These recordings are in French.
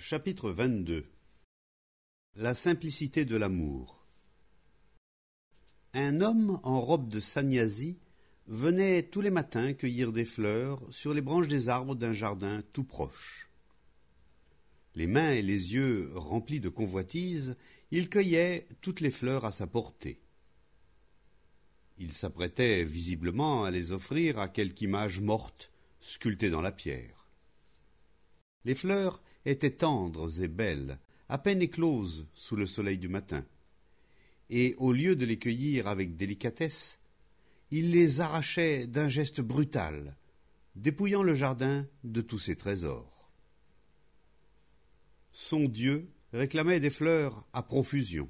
Chapitre 22. La simplicité de l'amour. Un homme en robe de sannyasi venait tous les matins cueillir des fleurs sur les branches des arbres d'un jardin tout proche. Les mains et les yeux remplis de convoitise, il cueillait toutes les fleurs à sa portée. Il s'apprêtait visiblement à les offrir à quelque image morte sculptée dans la pierre. Les fleurs étaient tendres et belles, à peine écloses sous le soleil du matin, et au lieu de les cueillir avec délicatesse, il les arrachait d'un geste brutal, dépouillant le jardin de tous ses trésors. Son Dieu réclamait des fleurs à profusion.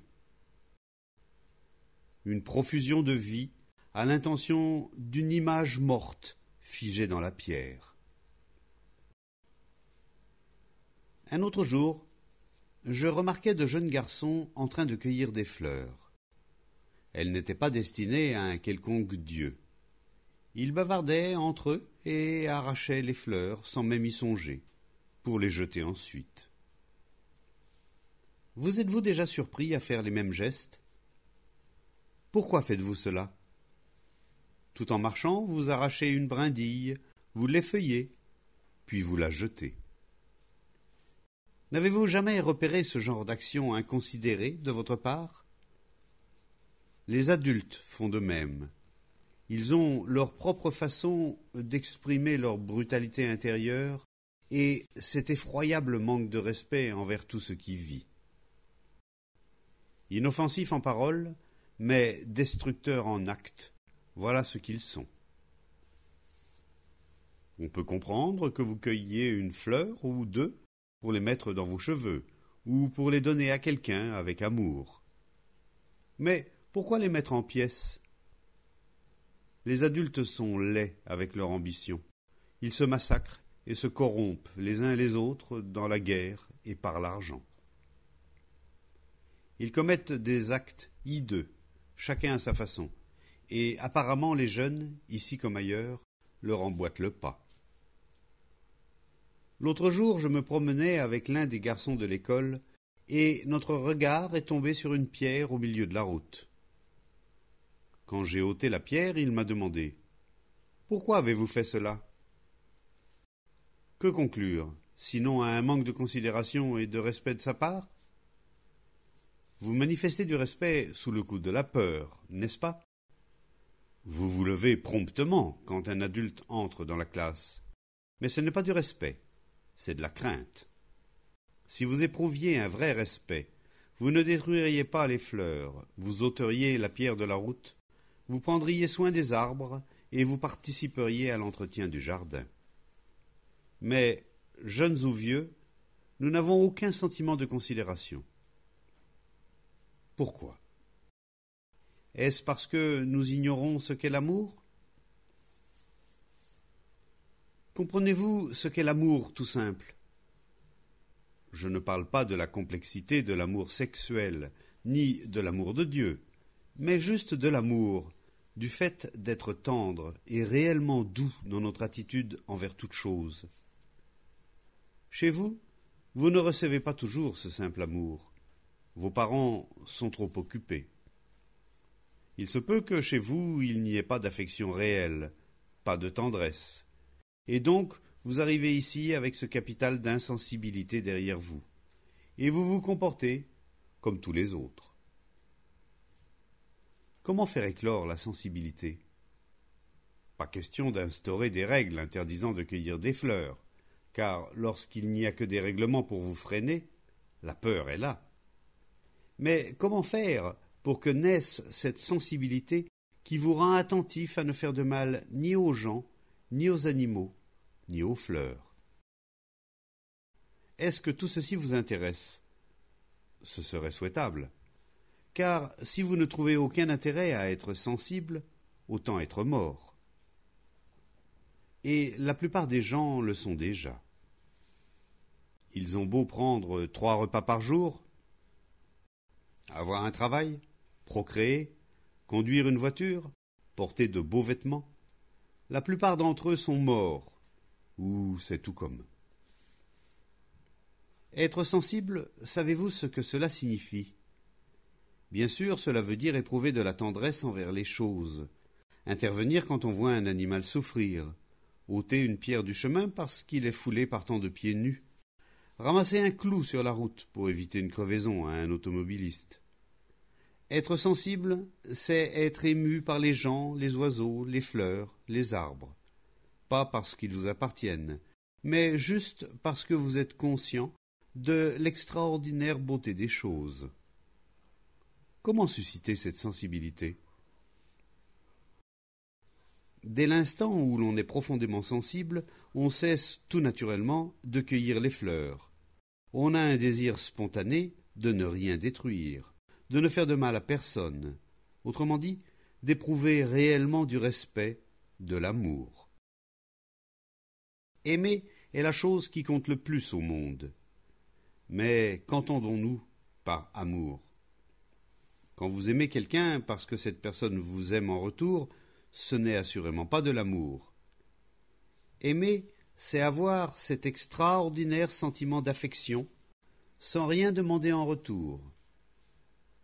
Une profusion de vie à l'intention d'une image morte figée dans la pierre. Un autre jour, je remarquai de jeunes garçons en train de cueillir des fleurs. Elles n'étaient pas destinées à un quelconque dieu. Ils bavardaient entre eux et arrachaient les fleurs sans même y songer, pour les jeter ensuite. Vous êtes-vous déjà surpris à faire les mêmes gestes? Pourquoi faites-vous cela? Tout en marchant, vous arrachez une brindille, vous l'effeuillez, puis vous la jetez. N'avez-vous jamais repéré ce genre d'action inconsidérée de votre part? Les adultes font de même. Ils ont leur propre façon d'exprimer leur brutalité intérieure et cet effroyable manque de respect envers tout ce qui vit. Inoffensifs en parole, mais destructeurs en acte, voilà ce qu'ils sont. On peut comprendre que vous cueilliez une fleur ou deux pour les mettre dans vos cheveux, ou pour les donner à quelqu'un avec amour. Mais pourquoi les mettre en pièces? Les adultes sont laids avec leur ambition. Ils se massacrent et se corrompent les uns les autres dans la guerre et par l'argent. Ils commettent des actes hideux, chacun à sa façon, et apparemment les jeunes, ici comme ailleurs, leur emboîtent le pas. L'autre jour, je me promenais avec l'un des garçons de l'école, et notre regard est tombé sur une pierre au milieu de la route. Quand j'ai ôté la pierre, il m'a demandé « Pourquoi avez-vous fait cela ?» Que conclure, sinon à un manque de considération et de respect de sa part? Vous manifestez du respect sous le coup de la peur, n'est-ce pas? Vous vous levez promptement quand un adulte entre dans la classe, mais ce n'est pas du respect. C'est de la crainte. Si vous éprouviez un vrai respect, vous ne détruiriez pas les fleurs, vous ôteriez la pierre de la route, vous prendriez soin des arbres et vous participeriez à l'entretien du jardin. Mais, jeunes ou vieux, nous n'avons aucun sentiment de considération. Pourquoi? Est-ce parce que nous ignorons ce qu'est l'amour? Comprenez-vous ce qu'est l'amour tout simple? Je ne parle pas de la complexité de l'amour sexuel, ni de l'amour de Dieu, mais juste de l'amour, du fait d'être tendre et réellement doux dans notre attitude envers toute chose. Chez vous, vous ne recevez pas toujours ce simple amour. Vos parents sont trop occupés. Il se peut que chez vous, il n'y ait pas d'affection réelle, pas de tendresse. Et donc, vous arrivez ici avec ce capital d'insensibilité derrière vous, et vous vous comportez comme tous les autres. Comment faire éclore la sensibilité? Pas question d'instaurer des règles interdisant de cueillir des fleurs, car lorsqu'il n'y a que des règlements pour vous freiner, la peur est là. Mais comment faire pour que naisse cette sensibilité qui vous rend attentif à ne faire de mal ni aux gens, ni aux animaux, ni aux fleurs? Est-ce que tout ceci vous intéresse? Ce serait souhaitable, car si vous ne trouvez aucun intérêt à être sensible, autant être mort. Et la plupart des gens le sont déjà. Ils ont beau prendre 3 repas par jour, avoir un travail, procréer, conduire une voiture, porter de beaux vêtements, la plupart d'entre eux sont morts, ou c'est tout comme. Être sensible, savez-vous ce que cela signifie? Bien sûr, cela veut dire éprouver de la tendresse envers les choses, intervenir quand on voit un animal souffrir, ôter une pierre du chemin parce qu'il est foulé partant de pieds nus, ramasser un clou sur la route pour éviter une crevaison à un automobiliste. Être sensible, c'est être ému par les gens, les oiseaux, les fleurs, les arbres, pas parce qu'ils vous appartiennent, mais juste parce que vous êtes conscient de l'extraordinaire beauté des choses. Comment susciter cette sensibilité? Dès l'instant où l'on est profondément sensible, on cesse tout naturellement de cueillir les fleurs. On a un désir spontané de ne rien détruire, de ne faire de mal à personne, autrement dit, d'éprouver réellement du respect, de l'amour. Aimer est la chose qui compte le plus au monde. Mais qu'entendons-nous par amour? Quand vous aimez quelqu'un parce que cette personne vous aime en retour, ce n'est assurément pas de l'amour. Aimer, c'est avoir cet extraordinaire sentiment d'affection, sans rien demander en retour.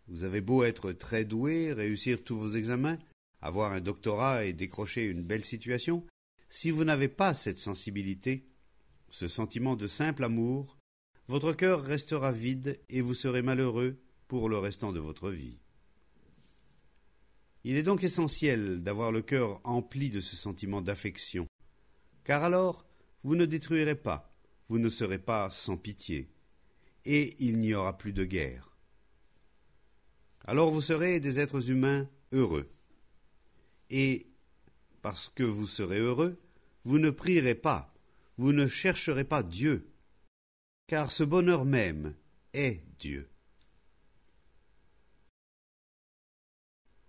Vous avez beau être très doué, réussir tous vos examens, avoir un doctorat et décrocher une belle situation, si vous n'avez pas cette sensibilité, ce sentiment de simple amour, votre cœur restera vide et vous serez malheureux pour le restant de votre vie. Il est donc essentiel d'avoir le cœur empli de ce sentiment d'affection, car alors vous ne détruirez pas, vous ne serez pas sans pitié, et il n'y aura plus de guerre. Alors vous serez des êtres humains heureux. Et parce que vous serez heureux, vous ne prierez pas, vous ne chercherez pas Dieu, car ce bonheur même est Dieu.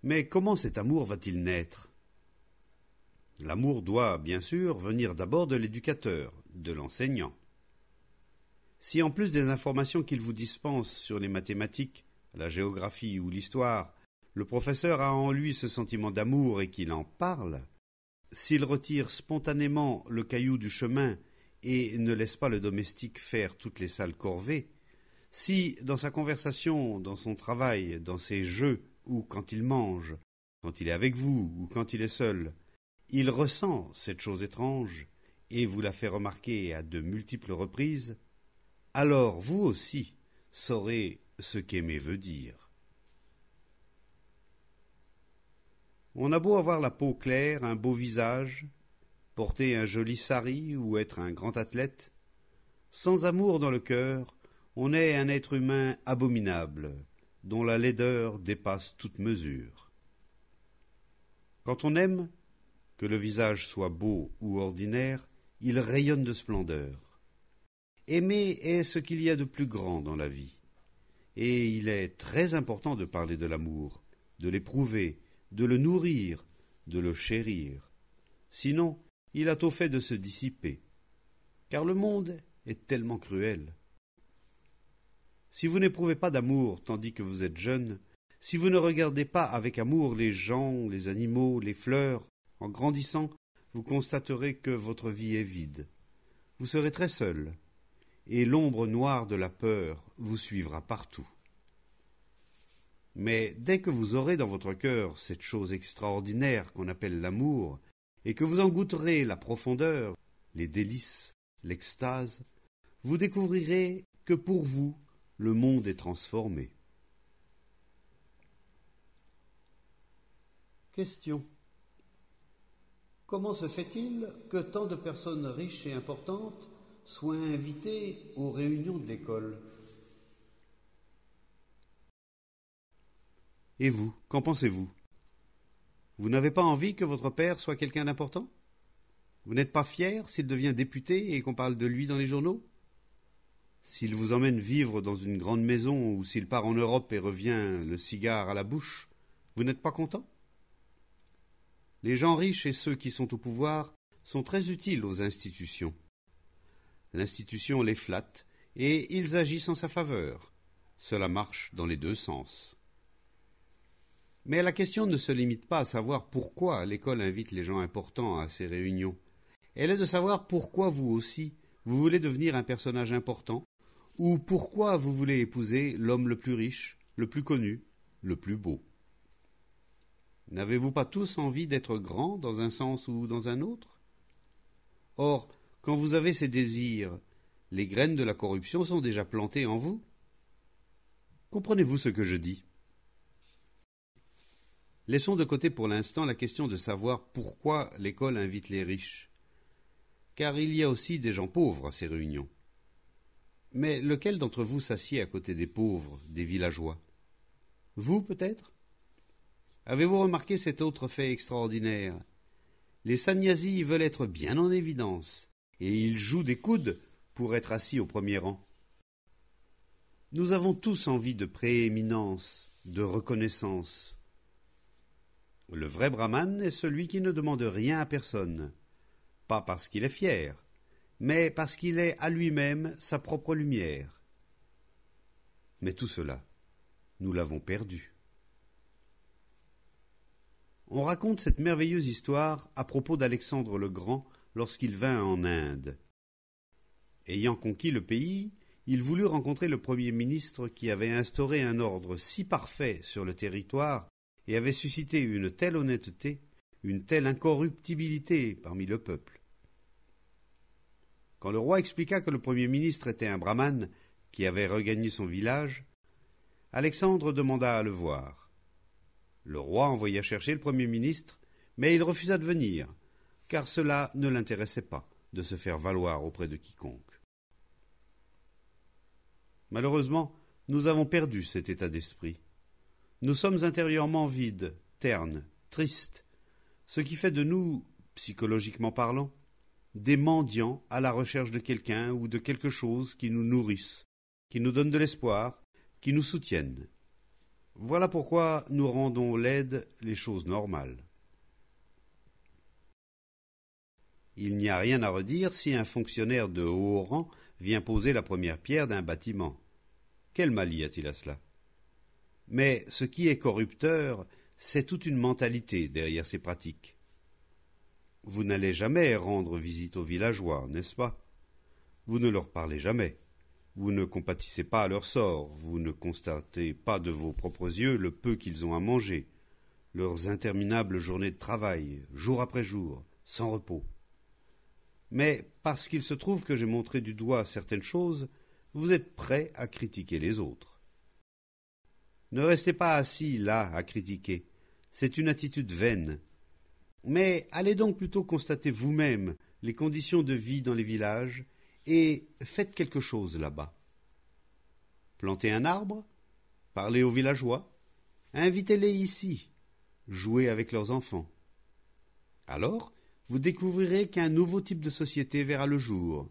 Mais comment cet amour va-t-il naître? L'amour doit, bien sûr, venir d'abord de l'éducateur, de l'enseignant. Si en plus des informations qu'il vous dispense sur les mathématiques, la géographie ou l'histoire, le professeur a en lui ce sentiment d'amour et qu'il en parle, s'il retire spontanément le caillou du chemin et ne laisse pas le domestique faire toutes les sales corvées, si, dans sa conversation, dans son travail, dans ses jeux, ou quand il mange, quand il est avec vous, ou quand il est seul, il ressent cette chose étrange, et vous la fait remarquer à de multiples reprises, alors vous aussi saurez ce qu'aimer veut dire. On a beau avoir la peau claire, un beau visage, porter un joli sari ou être un grand athlète, sans amour dans le cœur, on est un être humain abominable, dont la laideur dépasse toute mesure. Quand on aime, que le visage soit beau ou ordinaire, il rayonne de splendeur. Aimer est ce qu'il y a de plus grand dans la vie. Et il est très important de parler de l'amour, de l'éprouver, de le nourrir, de le chérir. Sinon, il a tôt fait de se dissiper. Car le monde est tellement cruel. Si vous n'éprouvez pas d'amour tandis que vous êtes jeune, si vous ne regardez pas avec amour les gens, les animaux, les fleurs, en grandissant, vous constaterez que votre vie est vide. Vous serez très seul, et l'ombre noire de la peur vous suivra partout. Mais dès que vous aurez dans votre cœur cette chose extraordinaire qu'on appelle l'amour, et que vous en goûterez la profondeur, les délices, l'extase, vous découvrirez que pour vous, le monde est transformé. Question. Comment se fait-il que tant de personnes riches et importantes soient invitées aux réunions de l'école? Et vous, qu'en pensez-vous? Vous n'avez pas envie que votre père soit quelqu'un d'important? Vous n'êtes pas fier s'il devient député et qu'on parle de lui dans les journaux? S'il vous emmène vivre dans une grande maison ou s'il part en Europe et revient le cigare à la bouche, vous n'êtes pas content? Les gens riches et ceux qui sont au pouvoir sont très utiles aux institutions. L'institution les flatte et ils agissent en sa faveur. Cela marche dans les deux sens. Mais la question ne se limite pas à savoir pourquoi l'école invite les gens importants à ces réunions. Elle est de savoir pourquoi vous aussi, vous voulez devenir un personnage important, Ou pourquoi vous voulez épouser l'homme le plus riche, le plus connu, le plus beau? N'avez-vous pas tous envie d'être grands dans un sens ou dans un autre? Or, quand vous avez ces désirs, les graines de la corruption sont déjà plantées en vous. Comprenez-vous ce que je dis? Laissons de côté pour l'instant la question de savoir pourquoi l'école invite les riches, car il y a aussi des gens pauvres à ces réunions. Mais lequel d'entre vous s'assied à côté des pauvres, des villageois? Vous, peut-être? Avez-vous remarqué cet autre fait extraordinaire? Les sannyasis veulent être bien en évidence, et ils jouent des coudes pour être assis au premier rang. Nous avons tous envie de prééminence, de reconnaissance. Le vrai brahman est celui qui ne demande rien à personne, pas parce qu'il est fier, mais parce qu'il est à lui-même sa propre lumière. Mais tout cela, nous l'avons perdu. On raconte cette merveilleuse histoire à propos d'Alexandre le Grand lorsqu'il vint en Inde. Ayant conquis le pays, il voulut rencontrer le premier ministre qui avait instauré un ordre si parfait sur le territoire et avait suscité une telle honnêteté, une telle incorruptibilité parmi le peuple. Quand le roi expliqua que le premier ministre était un brahmane qui avait regagné son village, Alexandre demanda à le voir. Le roi envoya chercher le premier ministre, mais il refusa de venir, car cela ne l'intéressait pas de se faire valoir auprès de quiconque. Malheureusement, nous avons perdu cet état d'esprit. Nous sommes intérieurement vides, ternes, tristes, ce qui fait de nous, psychologiquement parlant, des mendiants à la recherche de quelqu'un ou de quelque chose qui nous nourrisse, qui nous donne de l'espoir, qui nous soutienne. Voilà pourquoi nous rendons laides les choses normales. Il n'y a rien à redire si un fonctionnaire de haut rang vient poser la première pierre d'un bâtiment. Quel mal y a-t-il à cela? Mais ce qui est corrupteur, c'est toute une mentalité derrière ces pratiques. Vous n'allez jamais rendre visite aux villageois, n'est-ce pas? Vous ne leur parlez jamais. Vous ne compatissez pas à leur sort, vous ne constatez pas de vos propres yeux le peu qu'ils ont à manger, leurs interminables journées de travail, jour après jour, sans repos. Mais parce qu'il se trouve que j'ai montré du doigt certaines choses, vous êtes prêts à critiquer les autres. Ne restez pas assis là à critiquer, c'est une attitude vaine. Mais allez donc plutôt constater vous-même les conditions de vie dans les villages et faites quelque chose là-bas. Plantez un arbre, parlez aux villageois, invitez-les ici, jouez avec leurs enfants. Alors, vous découvrirez qu'un nouveau type de société verra le jour,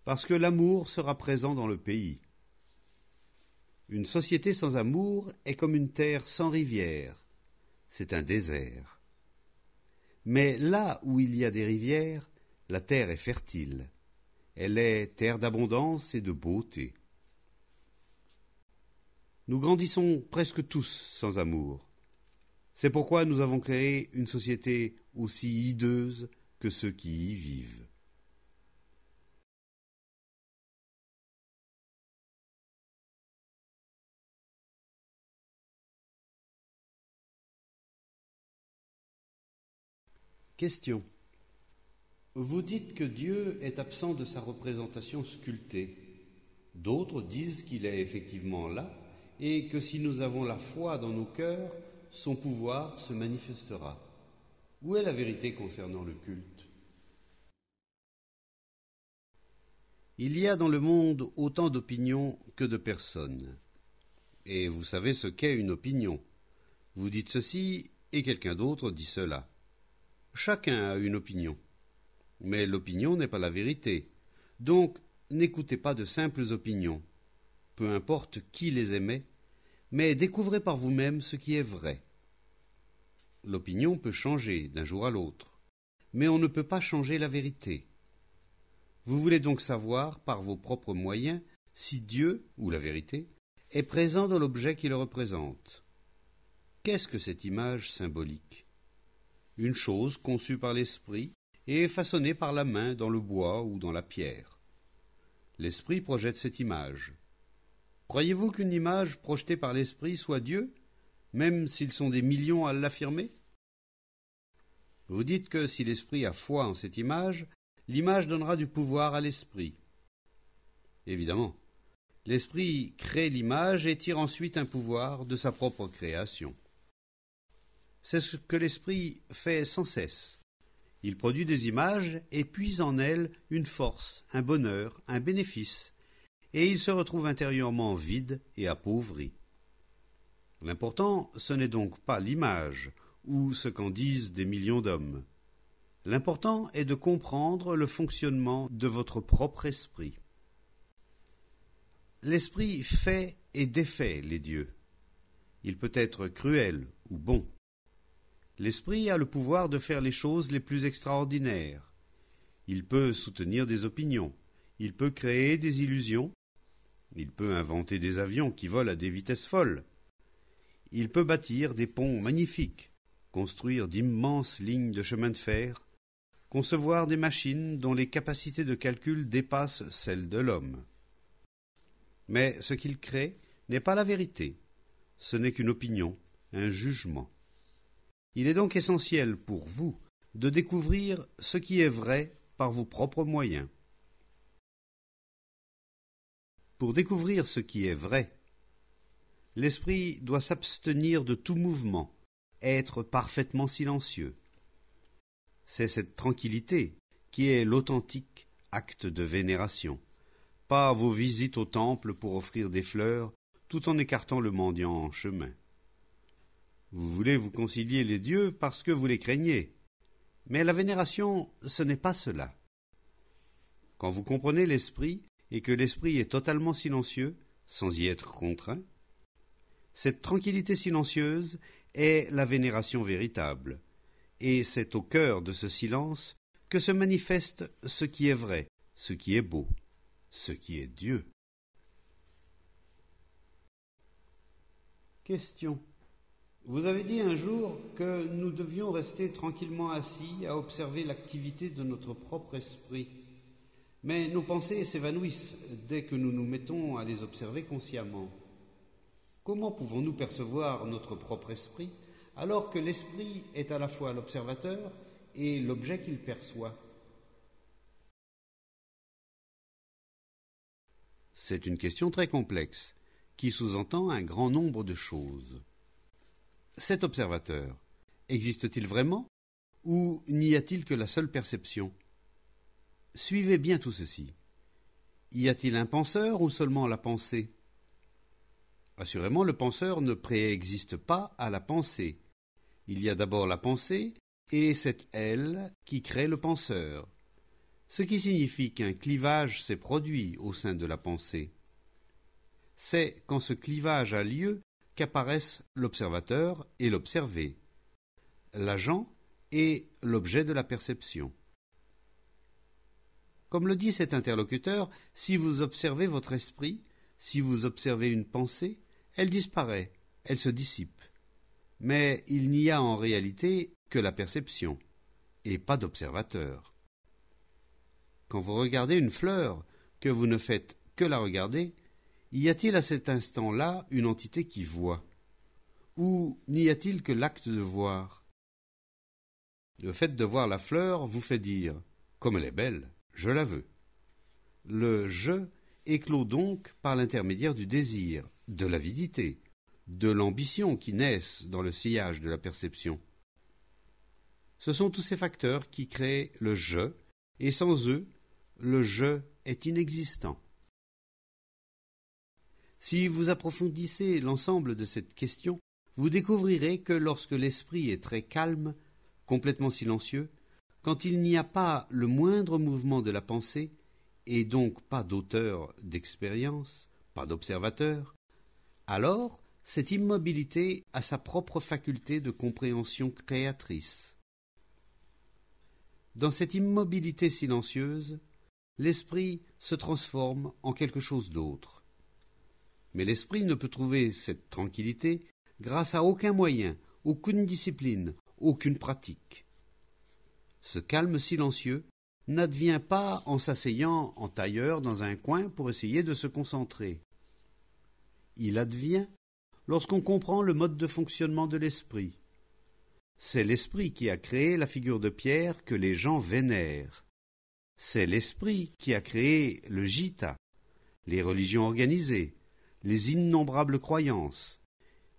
parce que l'amour sera présent dans le pays. Une société sans amour est comme une terre sans rivière, c'est un désert. Mais là où il y a des rivières, la terre est fertile. Elle est terre d'abondance et de beauté. Nous grandissons presque tous sans amour. C'est pourquoi nous avons créé une société aussi hideuse que ceux qui y vivent. Question. Vous dites que Dieu est absent de sa représentation sculptée. D'autres disent qu'il est effectivement là et que si nous avons la foi dans nos cœurs, son pouvoir se manifestera. Où est la vérité concernant le culte? Il y a dans le monde autant d'opinions que de personnes. Et vous savez ce qu'est une opinion. Vous dites ceci et quelqu'un d'autre dit cela. Chacun a une opinion. Mais l'opinion n'est pas la vérité. Donc, n'écoutez pas de simples opinions. Peu importe qui les émet, mais découvrez par vous-même ce qui est vrai. L'opinion peut changer d'un jour à l'autre, mais on ne peut pas changer la vérité. Vous voulez donc savoir, par vos propres moyens, si Dieu, ou la vérité, est présent dans l'objet qui le représente. Qu'est-ce que cette image symbolique? Une chose conçue par l'esprit et façonnée par la main dans le bois ou dans la pierre. L'esprit projette cette image. Croyez-vous qu'une image projetée par l'esprit soit Dieu, même s'ils sont des millions à l'affirmer? Vous dites que si l'esprit a foi en cette image, l'image donnera du pouvoir à l'esprit. Évidemment, l'esprit crée l'image et tire ensuite un pouvoir de sa propre création. C'est ce que l'esprit fait sans cesse. Il produit des images et puise en elles une force, un bonheur, un bénéfice, et il se retrouve intérieurement vide et appauvri. L'important, ce n'est donc pas l'image, ou ce qu'en disent des millions d'hommes. L'important est de comprendre le fonctionnement de votre propre esprit. L'esprit fait et défait les dieux. Il peut être cruel ou bon. L'esprit a le pouvoir de faire les choses les plus extraordinaires. Il peut soutenir des opinions, il peut créer des illusions, il peut inventer des avions qui volent à des vitesses folles. Il peut bâtir des ponts magnifiques, construire d'immenses lignes de chemin de fer, concevoir des machines dont les capacités de calcul dépassent celles de l'homme. Mais ce qu'il crée n'est pas la vérité, ce n'est qu'une opinion, un jugement. Il est donc essentiel pour vous de découvrir ce qui est vrai par vos propres moyens. Pour découvrir ce qui est vrai, l'esprit doit s'abstenir de tout mouvement, être parfaitement silencieux. C'est cette tranquillité qui est l'authentique acte de vénération, pas vos visites au temple pour offrir des fleurs tout en écartant le mendiant en chemin. Vous voulez vous concilier les dieux parce que vous les craignez, mais la vénération, ce n'est pas cela. Quand vous comprenez l'esprit et que l'esprit est totalement silencieux, sans y être contraint, cette tranquillité silencieuse est la vénération véritable, et c'est au cœur de ce silence que se manifeste ce qui est vrai, ce qui est beau, ce qui est Dieu. Question. Vous avez dit un jour que nous devions rester tranquillement assis à observer l'activité de notre propre esprit. Mais nos pensées s'évanouissent dès que nous nous mettons à les observer consciemment. Comment pouvons-nous percevoir notre propre esprit alors que l'esprit est à la fois l'observateur et l'objet qu'il perçoit? C'est une question très complexe, qui sous-entend un grand nombre de choses. Cet observateur, existe-t-il vraiment, ou n'y a-t-il que la seule perception? Suivez bien tout ceci. Y a-t-il un penseur ou seulement la pensée? Assurément, le penseur ne préexiste pas à la pensée. Il y a d'abord la pensée, et c'est elle qui crée le penseur. Ce qui signifie qu'un clivage s'est produit au sein de la pensée. C'est quand ce clivage a lieu qu'apparaissent l'observateur et l'observé, l'agent et l'objet de la perception. Comme le dit cet interlocuteur, si vous observez votre esprit, si vous observez une pensée, elle disparaît, elle se dissipe. Mais il n'y a en réalité que la perception, et pas d'observateur. Quand vous regardez une fleur, que vous ne faites que la regarder, y a-t-il à cet instant-là une entité qui voit? Ou n'y a-t-il que l'acte de voir? Le fait de voir la fleur vous fait dire « Comme elle est belle, je la veux ». Le « je » éclot donc par l'intermédiaire du désir, de l'avidité, de l'ambition qui naissent dans le sillage de la perception. Ce sont tous ces facteurs qui créent le « je », et sans eux, le « je » est inexistant. Si vous approfondissez l'ensemble de cette question, vous découvrirez que lorsque l'esprit est très calme, complètement silencieux, quand il n'y a pas le moindre mouvement de la pensée, et donc pas d'auteur d'expérience, pas d'observateur, alors cette immobilité a sa propre faculté de compréhension créatrice. Dans cette immobilité silencieuse, l'esprit se transforme en quelque chose d'autre. Mais l'esprit ne peut trouver cette tranquillité grâce à aucun moyen, aucune discipline, aucune pratique. Ce calme silencieux n'advient pas en s'asseyant en tailleur dans un coin pour essayer de se concentrer. Il advient lorsqu'on comprend le mode de fonctionnement de l'esprit. C'est l'esprit qui a créé la figure de pierre que les gens vénèrent. C'est l'esprit qui a créé le gita, les religions organisées, les innombrables croyances.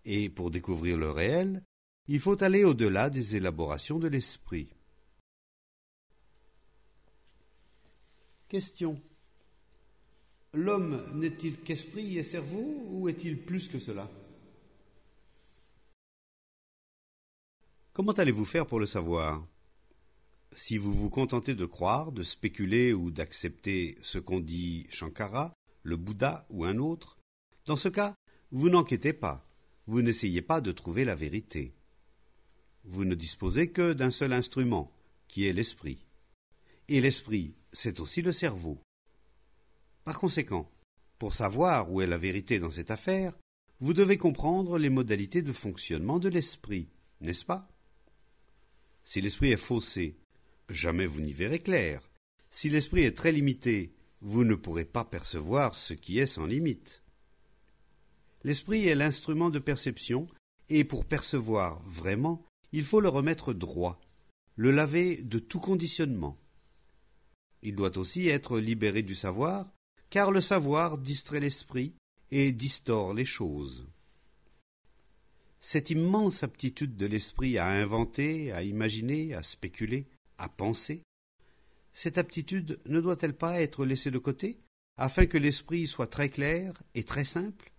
Et pour découvrir le réel, il faut aller au-delà des élaborations de l'esprit. Question. L'homme n'est-il qu'esprit et cerveau ou est-il plus que cela? Comment allez-vous faire pour le savoir? Si vous vous contentez de croire, de spéculer ou d'accepter ce qu'ont dit Shankara, le Bouddha ou un autre, dans ce cas, vous n'enquêtez pas, vous n'essayez pas de trouver la vérité. Vous ne disposez que d'un seul instrument, qui est l'esprit. Et l'esprit, c'est aussi le cerveau. Par conséquent, pour savoir où est la vérité dans cette affaire, vous devez comprendre les modalités de fonctionnement de l'esprit, n'est-ce pas? Si l'esprit est faussé, jamais vous n'y verrez clair. Si l'esprit est très limité, vous ne pourrez pas percevoir ce qui est sans limite. L'esprit est l'instrument de perception, et pour percevoir vraiment, il faut le remettre droit, le laver de tout conditionnement. Il doit aussi être libéré du savoir, car le savoir distrait l'esprit et distord les choses. Cette immense aptitude de l'esprit à inventer, à imaginer, à spéculer, à penser, cette aptitude ne doit-elle pas être laissée de côté, afin que l'esprit soit très clair et très simple?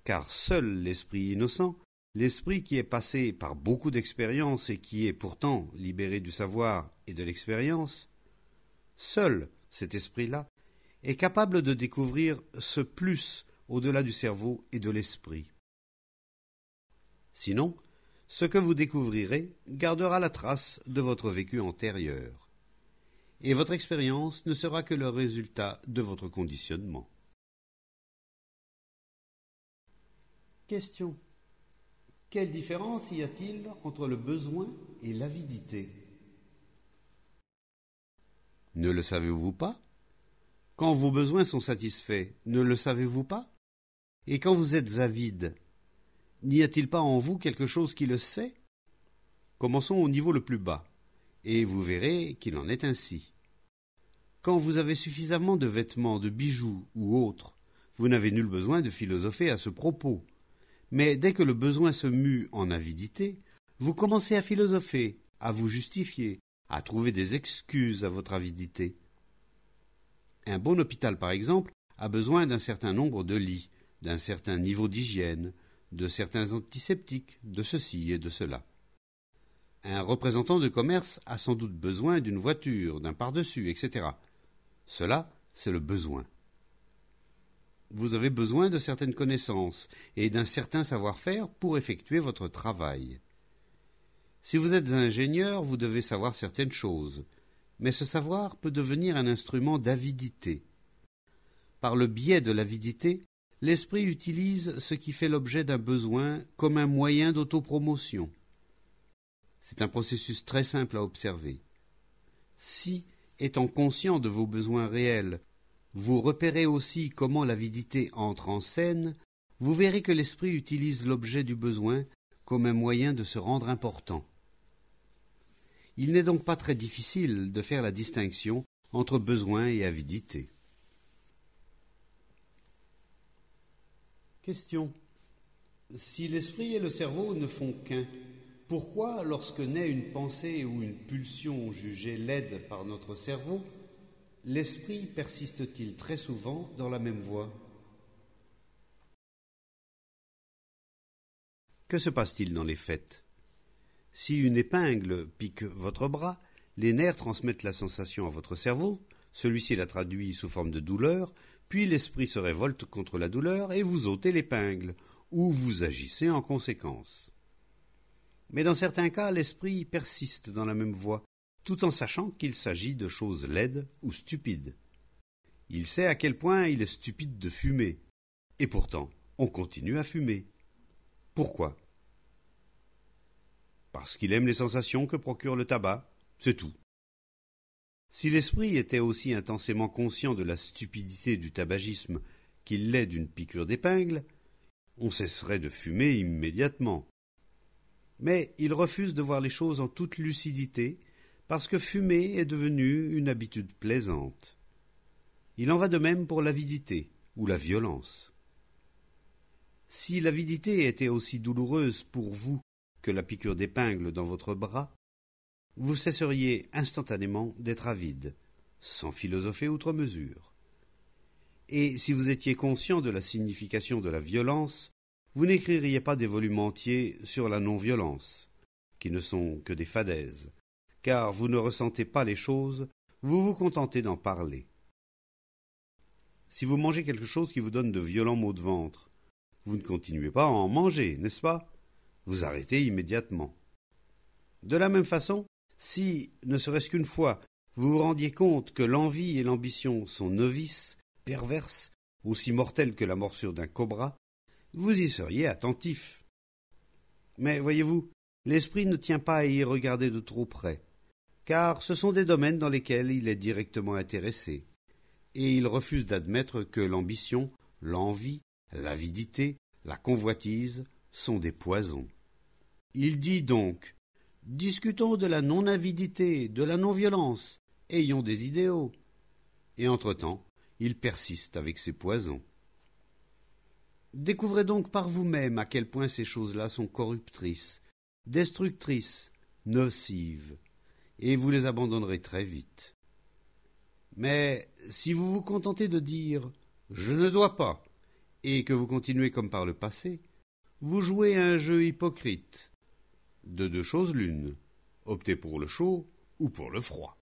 Car seul l'esprit innocent, l'esprit qui est passé par beaucoup d'expériences et qui est pourtant libéré du savoir et de l'expérience, seul cet esprit-là est capable de découvrir ce plus au-delà du cerveau et de l'esprit. Sinon, ce que vous découvrirez gardera la trace de votre vécu antérieur, et votre expérience ne sera que le résultat de votre conditionnement. Question. Quelle différence y a-t-il entre le besoin et l'avidité? Ne le savez-vous pas? Quand vos besoins sont satisfaits, ne le savez-vous pas? Et quand vous êtes avide, n'y a-t-il pas en vous quelque chose qui le sait? Commençons au niveau le plus bas, et vous verrez qu'il en est ainsi. Quand vous avez suffisamment de vêtements, de bijoux ou autres, vous n'avez nul besoin de philosopher à ce propos. Mais dès que le besoin se mue en avidité, vous commencez à philosopher, à vous justifier, à trouver des excuses à votre avidité. Un bon hôpital, par exemple, a besoin d'un certain nombre de lits, d'un certain niveau d'hygiène, de certains antiseptiques, de ceci et de cela. Un représentant de commerce a sans doute besoin d'une voiture, d'un par-dessus, etc. Cela, c'est le besoin. Vous avez besoin de certaines connaissances et d'un certain savoir-faire pour effectuer votre travail. Si vous êtes ingénieur, vous devez savoir certaines choses, mais ce savoir peut devenir un instrument d'avidité. Par le biais de l'avidité, l'esprit utilise ce qui fait l'objet d'un besoin comme un moyen d'autopromotion. C'est un processus très simple à observer. Si, étant conscient de vos besoins réels, vous repérez aussi comment l'avidité entre en scène, vous verrez que l'esprit utilise l'objet du besoin comme un moyen de se rendre important. Il n'est donc pas très difficile de faire la distinction entre besoin et avidité. Question. Si l'esprit et le cerveau ne font qu'un, pourquoi, lorsque naît une pensée ou une pulsion jugée laide par notre cerveau, l'esprit persiste-t-il très souvent dans la même voie? Que se passe-t-il dans les faits? Si une épingle pique votre bras, les nerfs transmettent la sensation à votre cerveau, celui-ci la traduit sous forme de douleur, puis l'esprit se révolte contre la douleur et vous ôtez l'épingle, ou vous agissez en conséquence. Mais dans certains cas, l'esprit persiste dans la même voie, tout en sachant qu'il s'agit de choses laides ou stupides. Il sait à quel point il est stupide de fumer, et pourtant, on continue à fumer. Pourquoi? Parce qu'il aime les sensations que procure le tabac, c'est tout. Si l'esprit était aussi intensément conscient de la stupidité du tabagisme qu'il l'est d'une piqûre d'épingle, on cesserait de fumer immédiatement. Mais il refuse de voir les choses en toute lucidité, parce que fumer est devenu une habitude plaisante. Il en va de même pour l'avidité ou la violence. Si l'avidité était aussi douloureuse pour vous que la piqûre d'épingle dans votre bras, vous cesseriez instantanément d'être avide, sans philosopher outre mesure. Et si vous étiez conscient de la signification de la violence, vous n'écririez pas des volumes entiers sur la non-violence, qui ne sont que des fadaises, car vous ne ressentez pas les choses, vous vous contentez d'en parler. Si vous mangez quelque chose qui vous donne de violents maux de ventre, vous ne continuez pas à en manger, n'est-ce pas? Vous arrêtez immédiatement. De la même façon, si, ne serait-ce qu'une fois, vous vous rendiez compte que l'envie et l'ambition sont novices, perverses, aussi mortelles que la morsure d'un cobra, vous y seriez attentif. Mais voyez-vous, l'esprit ne tient pas à y regarder de trop près, car ce sont des domaines dans lesquels il est directement intéressé, et il refuse d'admettre que l'ambition, l'envie, l'avidité, la convoitise sont des poisons. Il dit donc: discutons de la non-avidité, de la non-violence, ayons des idéaux. Et entre-temps, il persiste avec ses poisons. Découvrez donc par vous-même à quel point ces choses-là sont corruptrices, destructrices, nocives, et vous les abandonnerez très vite. Mais si vous vous contentez de dire « je ne dois pas », et que vous continuez comme par le passé, vous jouez à un jeu hypocrite. De deux choses l'une, optez pour le chaud ou pour le froid.